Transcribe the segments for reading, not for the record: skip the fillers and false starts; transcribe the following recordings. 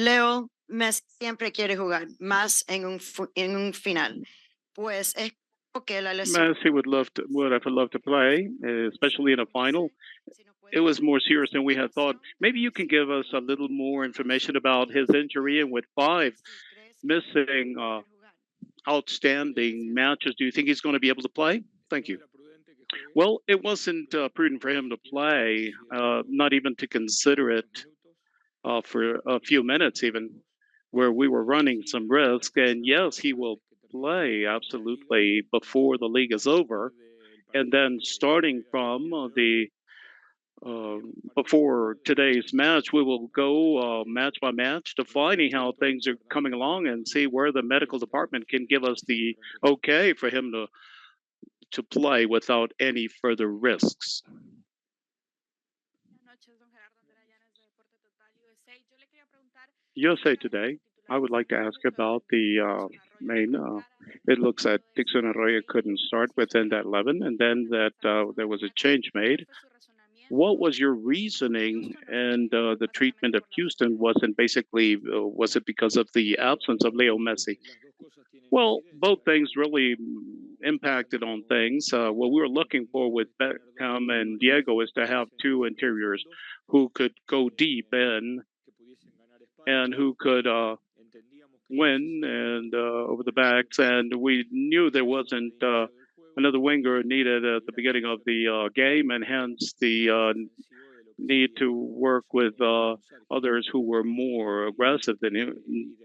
Leo Messi siempre quiere jugar más en un final. Pues es porque la lesión. Messi would have loved to play, especially in a final. Si nos It puede dar was more serious than we had thought. información Maybe you de can si give us a little more information about his injury, and with five si crees que missing va a poder jugar. outstanding matches, do you think he's going to be able to play? Thank you. Well, it wasn't prudent for him to play, not even to consider it for a few minutes, even where we were running some risk. And yes, he will play absolutely before the league is over. And then starting from the uh, before today's match, we will go match by match, defining how things are coming along and see where the medical department can give us the okay for him to play without any further risks. Buenas noches, don Gerardo Andrea de Deporte Total USA. Yo le quería preguntar USA acerca de Today, los I would titulares like en to caso ask de que about obviamente the Dixon Arroyo no main. arrancara. It looks that Hablando de Dixon eso, Arroyo ¿cree couldn't que start existe within alguna that 11, and then alguna that razón there was a familiar? change ¿Cuál made. fue su What razonamiento? was your Y reasoning Houston no and fue the básicamente treatment of por la lesión Houston? de Leo Wasn't Messi. basically was it because of the absence of Leo Messi? Well, both things really impacted on things. What we were looking for with Beckham and Diego is to have two interiors who could go deep in and who could win and over the backs. And we knew there wasn't another winger needed at the beginning of the game, and hence the need to work with others who were more aggressive than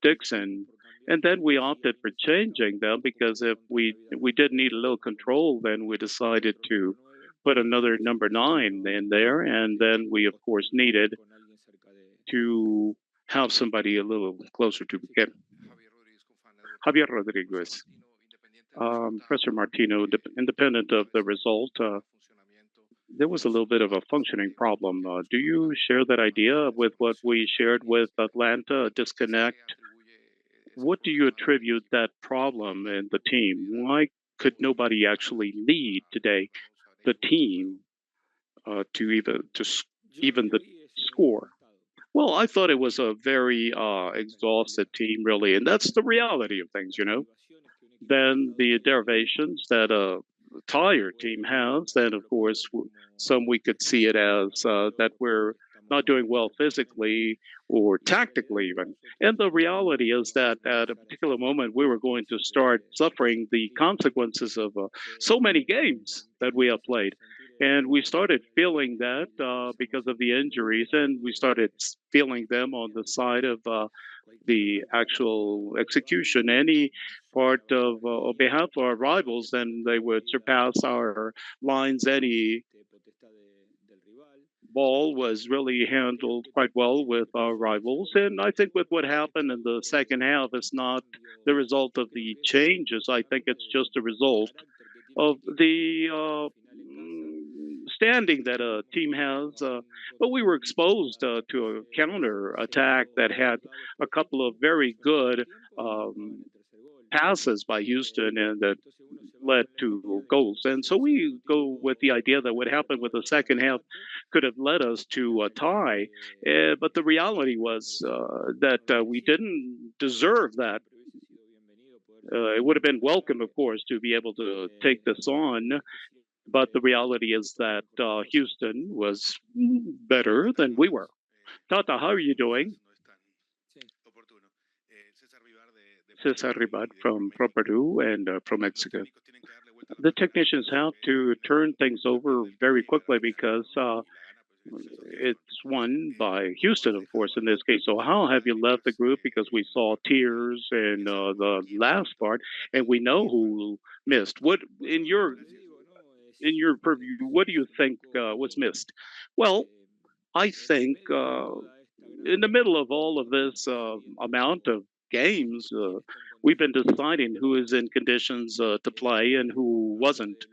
Dixon. And then we opted for changing them because if we did need a little control, then we decided to put another number 9 in there, and then we of course needed to have somebody a little closer to begin. Javier Rodriguez, Professor Martino, independent of the result, there was a little bit of a functioning problem. Do you share that idea with what we shared with Atlanta, disconnect? What do you attribute that problem in the team? Why could nobody actually lead today the team to even the score? Well, I thought it was a very exhausted team, really, and that's the reality of things, you know. Then the derivations that a tired team has, then of course some we could see it as that we're not doing well physically or tactically even. And the reality is that at a particular moment we were going to start suffering the consequences of so many games that we have played. And we started feeling that because of the injuries, and we started feeling them on the side of the actual execution. Any part of on behalf of our rivals, then they would surpass our lines. Any ball was really handled quite well with our rivals. And I think with what happened in the second half, it's not the result of the changes. I think it's just a result of the standing that a team has. But we were exposed to a counter attack that had a couple of very good um, passes by Houston and that led to goals. And so we go with the idea that what happened with the second half could have led us to a tie. But the reality was that we didn't deserve that. It would have been welcome, of course, to be able to take this on. But the reality is that Houston was better than we were. Tata, how are you doing? Cesar Ribat from Peru and from Mexico. The technicians have to turn things over very quickly because it's won by Houston, of course, in this case. So, how have you left the group? Because we saw tears in the last part, and we know who missed. What in your purview? What do you think was missed? Well, I think in the middle of all of this amount of games, we've been deciding who is in conditions to play and who wasn't.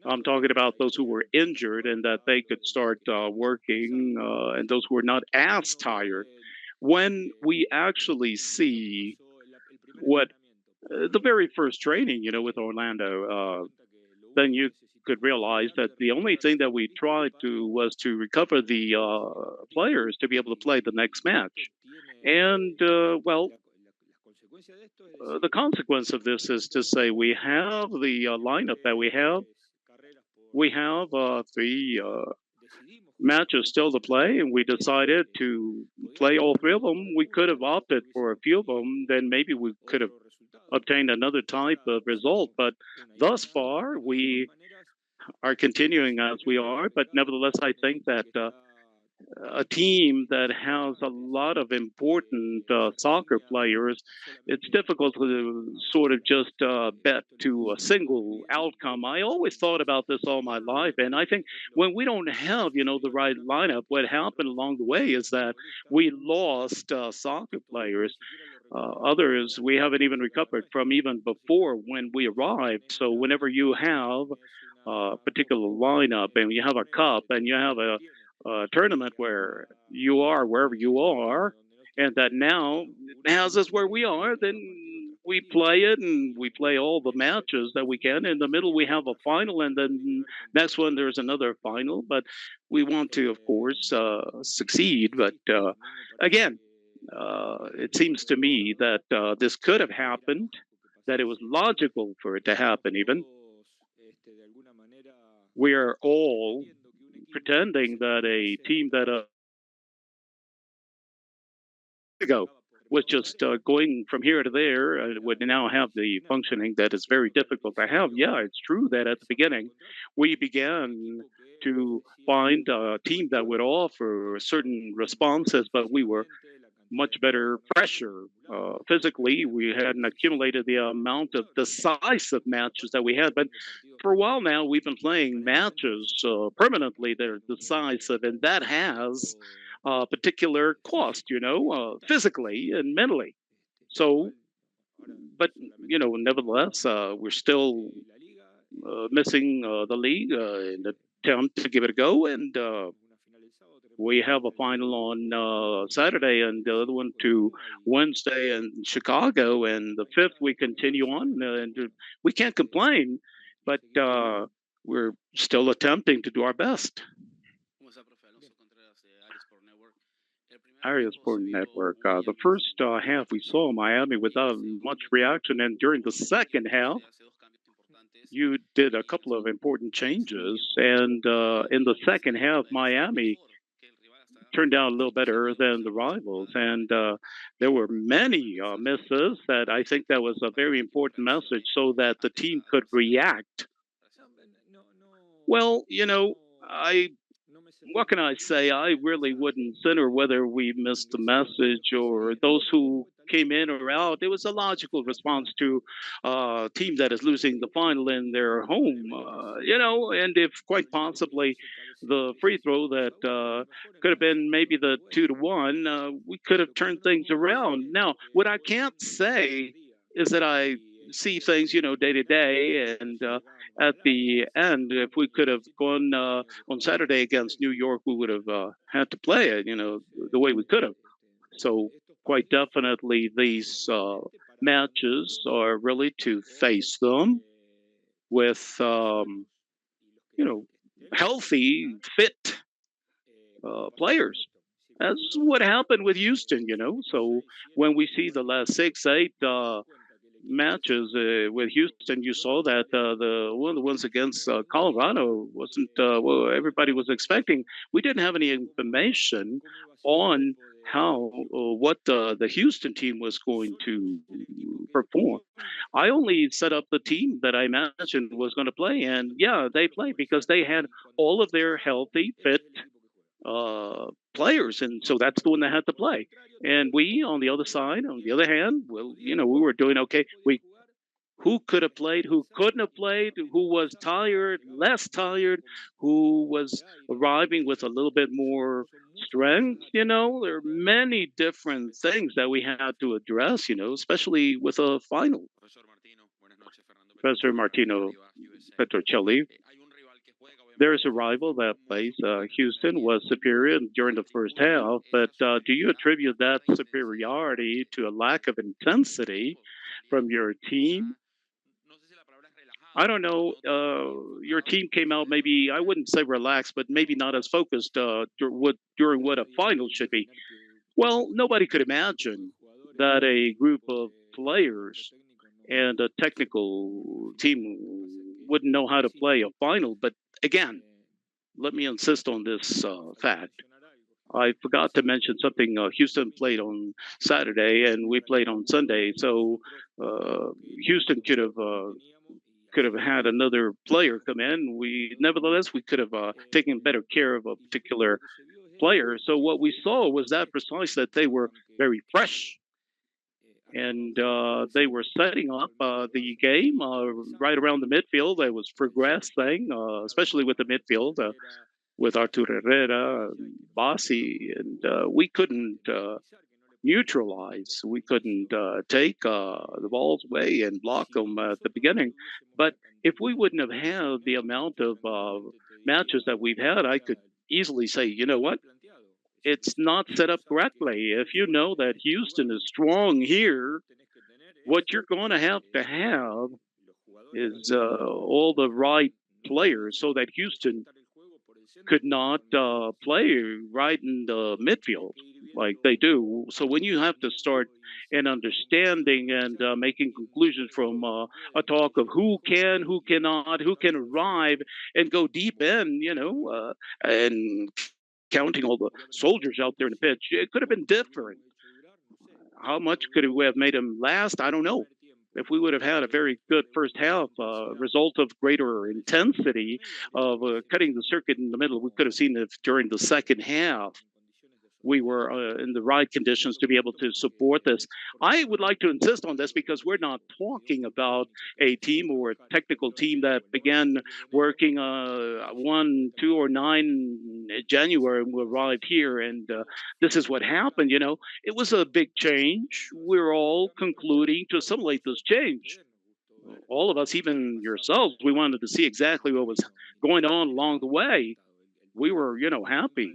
I'm talking about those who were injured and that they could start working, and those who were not as tired. When we actually see what the very first training, with Orlando, then you could realize that the only thing that we tried to was to recover the players to be able to play the next match. And, the consequence of this is to say we have the lineup that we have. We have three matches still to play, and we decided to play all three of them. We could have opted for a few of them, then maybe we could have obtained another type of result. But thus far, we are continuing as we are. But nevertheless, I think that a team that has a lot of important soccer players, it's difficult to sort of just bet to a single outcome. I always thought about this all my life, and I think when we don't have, the right lineup, what happened along the way is that we lost soccer players. Others we haven't even recovered from even before when we arrived. So whenever you have a particular lineup and you have a cup and you have a tournament where you are wherever you are, and that now has us where we are, then we play it and we play all the matches that we can. In the middle, we have a final, and then next one there's another final. But we want to, of course, succeed. But again, it seems to me that this could have happened, that it was logical for it to happen. Even we are all pretending that a team that ago was just going from here to there would now have the functioning that is very difficult to have. Yeah, it's true that at the beginning we began to find a team that would offer certain responses, but we were much better pressure. Physically, we hadn't accumulated the amount of decisive matches that we had. But for a while now, we've been playing matches permanently that are decisive, and that has a particular cost, physically and mentally. So, but, nevertheless, we're still missing the league in the attempt to give it a go. And we have a final on Saturday, and the other one to Wednesday in Chicago, and the fifth we continue on, and we can't complain, but we're still attempting to do our best. Area Sport Network. The first half we saw Miami without much reaction, and during the second half, you did a couple of important changes, and in the second half, Miami turned out a little better than the rivals. And there were many misses that I think that was a very important message so that the team could react. Well, I what can I say? I really wouldn't center whether we missed the message or those who came in or out. It was a logical response to a team that is losing the final in their home, and if quite possibly the free throw that could have been maybe the 2-1, we could have turned things around. Now, what I can't say is that I see things, day to day, and at the end, if we could have gone on Saturday against New York, we would have had to play it, the way we could have. So, quite definitely, these matches are really to face them with, healthy, fit players. That's what happened with Houston, So, when we see the last 6, 8 matches with Houston, you saw that the one of the ones against Colorado wasn't everybody was expecting. We didn't have any information on how what the Houston team was going to perform. I only set up the team that I imagined was going to play, and yeah, they played because they had all of their healthy, fit players, and so that's the one that had to play. And we, on the other side, on the other hand, well, we were doing okay. We Who could have played, who couldn't have played, who was tired, less tired, who was arriving with a little bit more strength. There are many different things that we had to address. Especially with a final. Professor Martino Petrocelli. There's a rival that plays. Houston was superior during the first half, but do you attribute that superiority to a lack of intensity from your team? I don't know. Your team came out maybe, I wouldn't say relaxed, but maybe not as focused during what a final should be. Well, nobody could imagine that a group of players and a technical team wouldn't know how to play a final. But again, let me insist on this fact. I forgot to mention something. Houston played on Saturday, and we played on Sunday. So uh, Houston could have had another player come in. We nevertheless we could have taken better care of a particular player. So what we saw was that precisely that they were very fresh and they were setting up the game right around the midfield. It was progressing, especially with the midfield with Artur Herrera, Bassi, and we couldn't neutralize. We couldn't take the balls away and block them at the beginning. But if we wouldn't have had the amount of matches that we've had, I could easily say, you know what? It's not set up correctly. If you know that Houston is strong here, what you're going to have is all the right players so that Houston could not play right in the midfield like they do. So when you have to start an understanding and making conclusions from a talk of who can, who cannot, who can arrive and go deep in, and counting all the soldiers out there in the pitch, it could have been different. How much could we have made them last? I don't know. If we would have had a very good first half, result of greater intensity of cutting the circuit in the middle, we could have seen if during the second half we were in the right conditions to be able to support this. I would like to insist on this because we're not talking about a team or a technical team that began working 1, 2, or 9 January and we arrived here, and this is what happened. It was a big change. We're all concluding to assimilate this change. All of us, even yourselves, we wanted to see exactly what was going on along the way. We were, happy.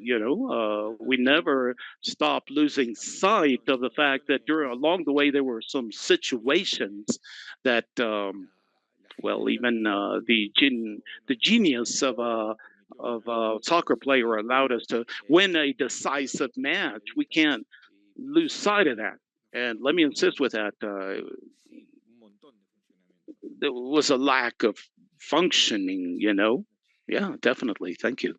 We never stopped losing sight of the fact that during along the way there were some situations that, well, even the genius of a soccer player allowed us to win a decisive match. We can't lose sight of that. And let me insist with that. There was a lack of functioning. Yeah, definitely. Thank you.